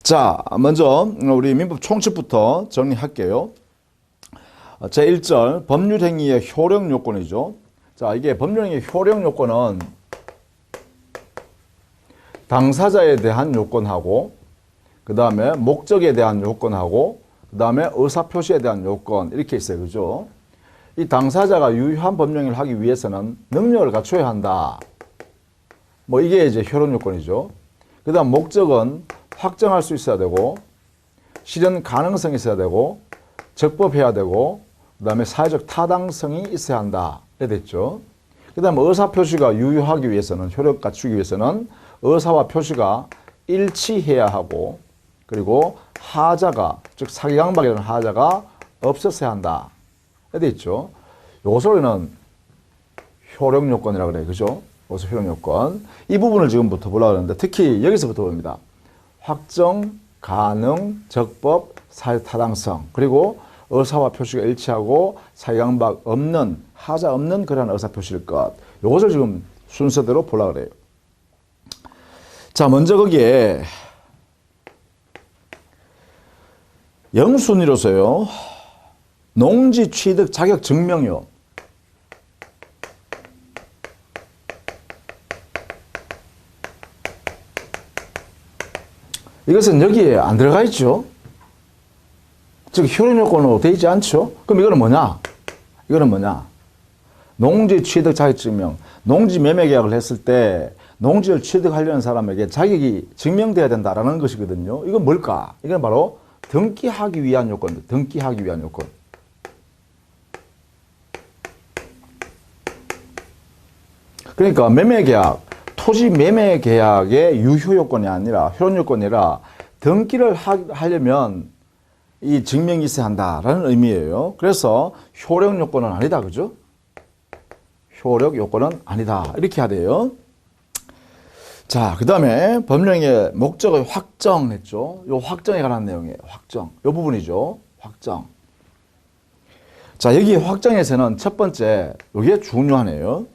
자, 먼저 우리 민법 총칙부터 정리할게요. 제1절 법률행위의 효력 요건이죠. 자, 이게 법률행위의 효력 요건은 당사자에 대한 요건하고 그 다음에 목적에 대한 요건하고 그 다음에 의사표시에 대한 요건 이렇게 있어요. 그죠? 이 당사자가 유효한 법령을 하기 위해서는 능력을 갖춰야 한다. 뭐 이게 이제 효력 요건이죠. 그 다음 목적은 확정할 수 있어야 되고 실현 가능성이 있어야 되고 적법해야 되고 그 다음에 사회적 타당성이 있어야 한다. 이렇게 됐죠. 그 다음에 의사표시가 유효하기 위해서는 효력 갖추기 위해서는 의사와 표시가 일치해야 하고 그리고 하자가 즉 사기강박이라는 하자가 없었어야 한다. 이렇게 있죠. 요소리는 효력 요건이라고 그래요. 그죠? 요소 효력 요건. 이 부분을 지금부터 보려고 하는데 특히 여기서부터 봅니다. 확정, 가능, 적법, 사회 타당성 그리고 의사와 표시가 일치하고 사기강박 없는 하자 없는 그러한 의사표시일 것. 요것을 지금 순서대로 보려고 그래요. 자, 먼저 거기에 영순위로서요. 농지 취득 자격 증명이요. 이것은 여기에 안 들어가 있죠. 즉 효력 요건으로 되어 있지 않죠. 그럼 이거는 뭐냐? 이거는 뭐냐? 농지 취득 자격 증명. 농지 매매 계약을 했을 때 농지를 취득하려는 사람에게 자격이 증명돼야 된다라는 것이거든요. 이건 뭘까? 이건 바로 등기하기 위한 요건. 등기하기 위한 요건. 그러니까 매매계약, 토지 매매계약의 유효요건이 아니라 효력요건이라 등기를 하려면 이 증명이 있어야 한다라는 의미예요. 그래서 효력요건은 아니다. 그죠? 효력요건은 아니다. 이렇게 해야 돼요. 자, 그 다음에 법령의 목적을 확정했죠. 요 확정에 관한 내용이에요. 확정. 요 부분이죠. 확정. 자, 여기 확정에서는 첫 번째, 이게 중요하네요.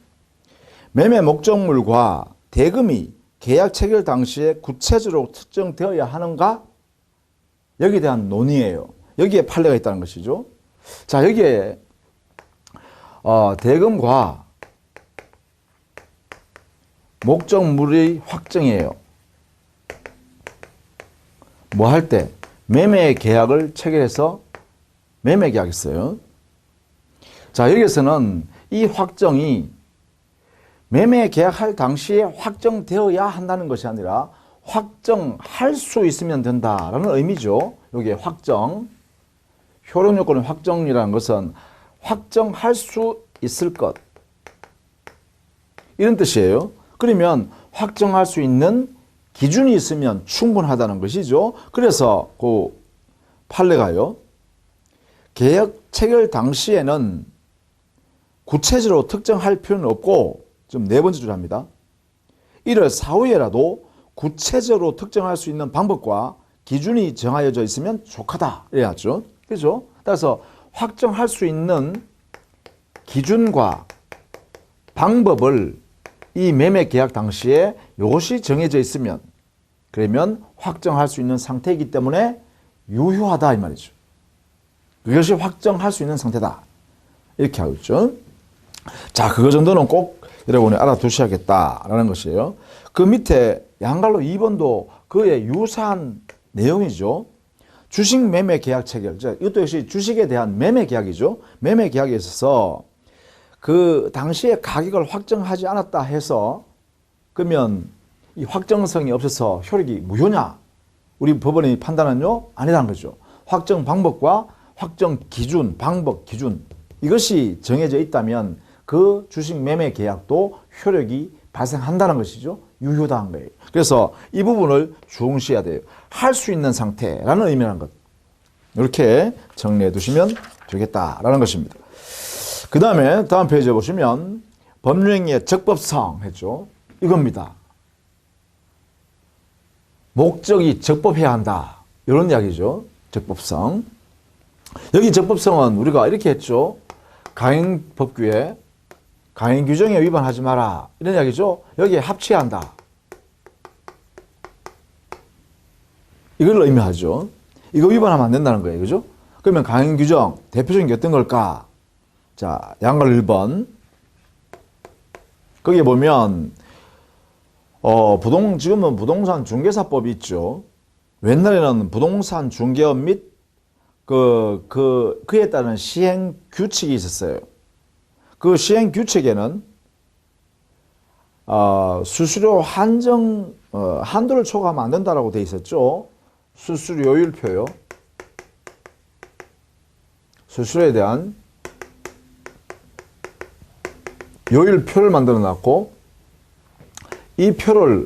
매매 목적물과 대금이 계약 체결 당시에 구체적으로 특정되어야 하는가? 여기에 대한 논의예요. 여기에 판례가 있다는 것이죠. 자, 여기에 대금과 목적물의 확정이에요. 뭐 할 때? 매매 계약을 체결해서 매매 계약이 있어요. 자, 여기서는 이 확정이 매매 계약할 당시에 확정되어야 한다는 것이 아니라 확정할 수 있으면 된다라는 의미죠. 여기에 확정. 효력 요건의 확정이라는 것은 확정할 수 있을 것. 이런 뜻이에요. 그러면 확정할 수 있는 기준이 있으면 충분하다는 것이죠. 그래서 그 판례가요. 계약 체결 당시에는 구체적으로 특정할 필요는 없고 좀 네 번째 줄합니다. 이를 사후에라도 구체적으로 특정할 수 있는 방법과 기준이 정하여져 있으면 족하다. 이래야죠. 그죠? 따라서 확정할 수 있는 기준과 방법을 이 매매 계약 당시에 이것이 정해져 있으면 그러면 확정할 수 있는 상태이기 때문에 유효하다 이 말이죠. 그것이 확정할 수 있는 상태다. 이렇게 하고 있죠. 자, 그거 정도는 꼭 여러분이 알아두셔야겠다라는 것이에요. 그 밑에 양갈로 2번도 그에 유사한 내용이죠. 주식 매매 계약 체결. 이것도 역시 주식에 대한 매매 계약이죠. 매매 계약에 있어서 그 당시에 가격을 확정하지 않았다 해서 그러면 이 확정성이 없어서 효력이 무효냐? 우리 법원의 판단은요? 아니라는 거죠. 확정 방법과 확정 기준, 방법 기준 이것이 정해져 있다면 그 주식 매매 계약도 효력이 발생한다는 것이죠. 유효다한 거예요. 그래서 이 부분을 중시해야 돼요. 할 수 있는 상태라는 의미라는 것. 이렇게 정리해 두시면 되겠다라는 것입니다. 그 다음에 다음 페이지에 보시면 법률행위의 적법성 했죠. 이겁니다. 목적이 적법해야 한다. 이런 이야기죠. 적법성. 여기 적법성은 우리가 이렇게 했죠. 강행법규에 강행규정에 위반하지 마라. 이런 이야기죠. 여기에 합치해야 한다. 이걸 의미하죠. 이거 위반하면 안 된다는 거예요. 그죠? 그러면 강행 규정 대표적인 게 어떤 걸까? 자, 양걸 1번. 거기에 보면 지금은 부동산 중개사법이 있죠. 옛날에는 부동산 중개업 및 그에 따른 시행 규칙이 있었어요. 그 시행 규칙에는 수수료 한도를 초과하면 안 된다라고 돼 있었죠. 수수료율표요. 수수료에 대한 요율표를 만들어 놨고, 이 표를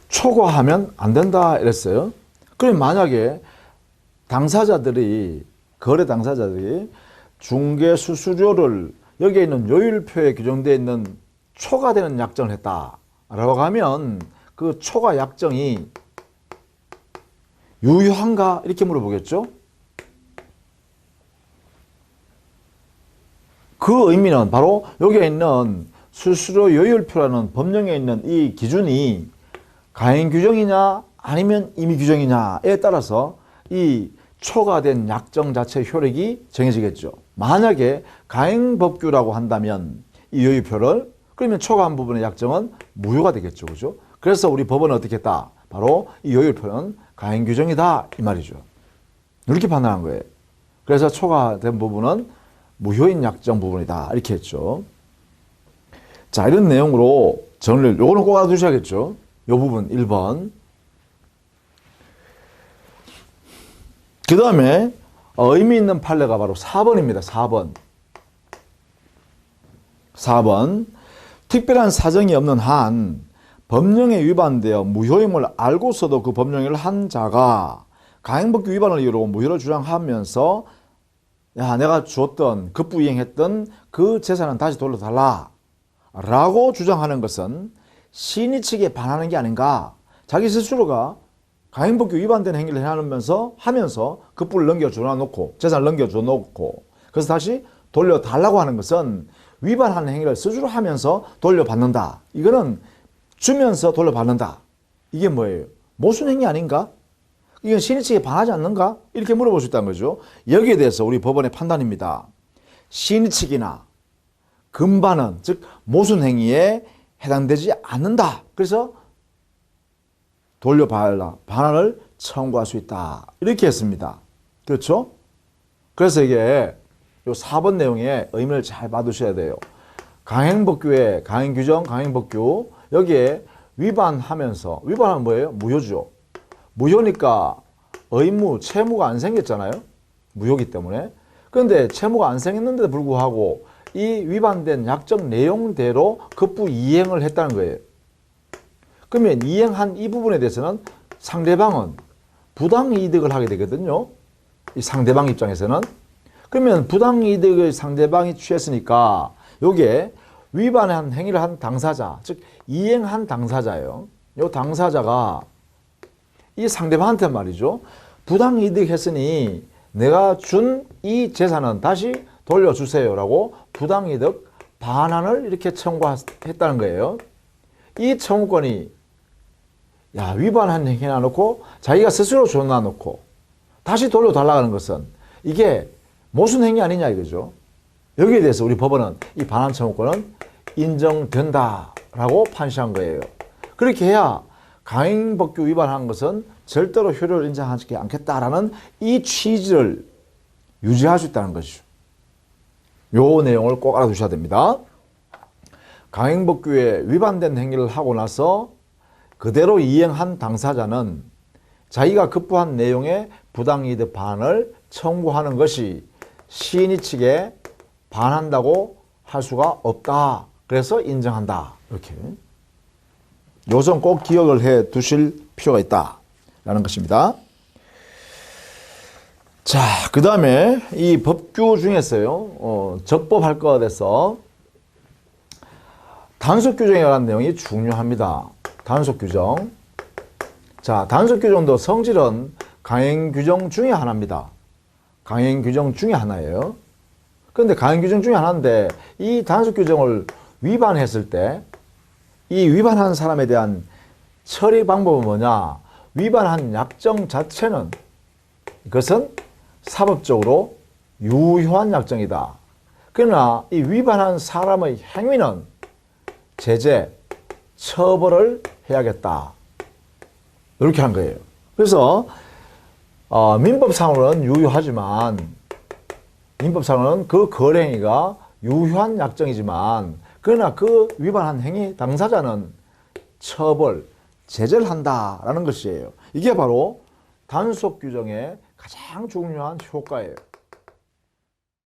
초과하면 안 된다 이랬어요. 그럼 만약에 거래 당사자들이 중개 수수료를 여기에 있는 요율표에 규정되어 있는 초과되는 약정을 했다라고 하면 그 초과 약정이 유효한가? 이렇게 물어보겠죠. 그 의미는 바로 여기에 있는 수수료 요율표라는 법령에 있는 이 기준이 가행 규정이냐 아니면 임의 규정이냐에 따라서 이 초과된 약정 자체의 효력이 정해지겠죠. 만약에 가행법규라고 한다면 이 요율표를, 그러면 초과한 부분의 약정은 무효가 되겠죠. 그죠? 그래서 우리 법원은 어떻게 했다? 바로 이 요율표는 가행 규정이다 이 말이죠. 이렇게 판단한 거예요. 그래서 초과된 부분은 무효인 약정 부분이다 이렇게 했죠. 자, 이런 내용으로 요거는 꼭 알아두셔야겠죠. 요 부분 1번. 그 다음에 의미 있는 판례가 바로 4번입니다. 4번. 특별한 사정이 없는 한 법령에 위반되어 무효임을 알고서도 그 법령을 한 자가 가행법규 위반을 이유로 무효를 주장하면서 내가 주었던 급부이행했던 그 재산은 다시 돌려달라 라고 주장하는 것은 시인이 측에 반하는 게 아닌가. 자기 스스로가 가행법규 위반된 행위를 하면서 급부를 넘겨줘 놓고 재산을 넘겨줘 놓고 그래서 다시 돌려달라고 하는 것은 위반하는 행위를 스스로 하면서 돌려받는다. 이거는 주면서 돌려받는다. 이게 뭐예요? 모순 행위 아닌가? 이건 시인 측에 반하지 않는가? 이렇게 물어볼 수 있다는 거죠. 여기에 대해서 우리 법원의 판단입니다. 시인 측이나 금반은 즉 모순 행위에 해당되지 않는다. 그래서 돌려받아라. 반환을 청구할 수 있다. 이렇게 했습니다. 그렇죠? 그래서 이게 요 4번 내용의 의미를 잘 봐두셔야 돼요. 강행법규의 강행규정, 강행법규 여기에 위반하면 뭐예요? 무효죠. 무효니까 의무, 채무가 안 생겼잖아요. 무효기 때문에. 그런데 채무가 안 생겼는데도 불구하고 이 위반된 약정 내용대로 급부 이행을 했다는 거예요. 그러면 이행한 이 부분에 대해서는 상대방은 부당이득을 하게 되거든요. 이 상대방 입장에서는. 그러면 부당이득을 상대방이 취했으니까 요게 위반한 행위를 한 당사자, 즉 이행한 당사자예요. 요 당사자가 이 상대방한테 말이죠. 부당이득 했으니 내가 준 이 재산은 다시 돌려주세요라고 부당이득 반환을 이렇게 청구했다는 거예요. 이 청구권이 위반한 행위 해놔놓고 자기가 스스로 줘놔놓고 다시 돌려달라고 하는 것은 이게 모순 행위 아니냐 이거죠. 여기에 대해서 우리 법원은 이 반환 청구권은 인정된다라고 판시한 거예요. 그렇게 해야 강행법규 위반한 것은 절대로 효력을 인정하지 않겠다라는 이 취지를 유지할 수 있다는 것이죠. 요 내용을 꼭 알아두셔야 됩니다. 강행법규에 위반된 행위를 하고 나서 그대로 이행한 당사자는 자기가 급부한 내용의 부당이득 반환을 청구하는 것이 시인이 측에 반한다고 할 수가 없다. 그래서 인정한다. 이렇게. 요점 꼭 기억을 해 두실 필요가 있다라는 것입니다. 자, 그 다음에 이 법규 중에서요, 적법할 것 같아서 단속 규정에 관한 내용이 중요합니다. 단속 규정. 자, 단속 규정도 성질은 강행 규정 중에 하나입니다. 강행 규정 중에 하나예요. 그런데 강행 규정 중에 하나인데 이 단속 규정을 위반했을 때 이 위반한 사람에 대한 처리 방법은 뭐냐? 위반한 약정 자체는 이것은 사법적으로 유효한 약정이다. 그러나 이 위반한 사람의 행위는 제재, 처벌을 해야겠다. 이렇게 한 거예요. 그래서 민법상으로는 유효하지만 민법상으로는 그 거래행위가 유효한 약정이지만 그러나 그 위반한 행위 당사자는 처벌, 제재를 한다라는 것이에요. 이게 바로 단속 규정의 가장 중요한 효과예요.